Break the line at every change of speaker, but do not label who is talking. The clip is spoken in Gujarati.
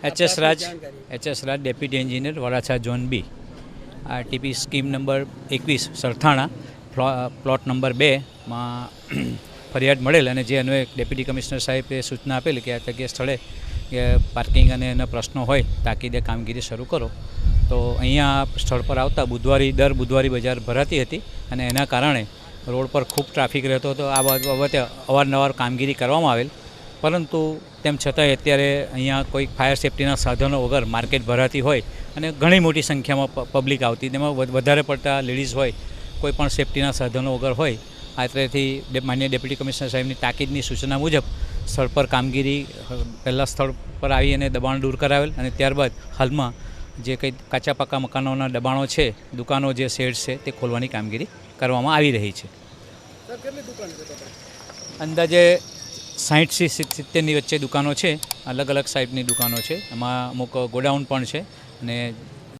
એચ.એસ. Raj deputy engineer Varachha zone B. આ TP scheme number 21 Sarthana plot number 2માં ફરિયાદ મળેલ અને જે અન્વયે ડેપ્યુટી કમિશનર સાહેબે સૂચના આપેલી કે આ જગ્યા સ્થળે કે પાર્કિંગ અને એના પ્રશ્નો હોય તાકીદે કામગીરી શરૂ કરો. તો અહીંયા સ્થળ પર આવતા દર બુધવારે બજાર ભરાતી હતી અને એના કારણે રોડ પર ખૂબ ટ્રાફિક રહેતો હતો. આ બાબતે અવારનવાર કામગીરી કરવામાં આવેલ, પરંતુ તેમ છતાંય અત્યારે અહીંયા કોઈ ફાયર સેફ્ટીના સાધનો વગર માર્કેટ ભરાતી હોય અને ઘણી મોટી સંખ્યામાં પબ્લિક આવતી, તેમાં વધારે પડતા લેડીઝ હોય, કોઈ પણ સેફ્ટીના સાધનો વગર હોય. આત્રેથી માન્ય ડેપ્યુટી કમિશનર સાહેબની તાકીદની સૂચના મુજબ સ્થળ પર કામગીરી પહેલાં સ્થળ પર આવી અને દબાણ દૂર કરાવેલ અને ત્યારબાદ હાલમાં જે કંઈ કાચા પાકા મકાનોના દબાણો છે, દુકાનો જે શેડ છે તે ખોલવાની કામગીરી કરવામાં આવી રહી છે. અંદાજે 60 થી 70ની વચ્ચે દુકાનો છે, અલગ અલગ સાઈડની દુકાનો છે. એમાં અમુક ગોડાઉન પણ છે અને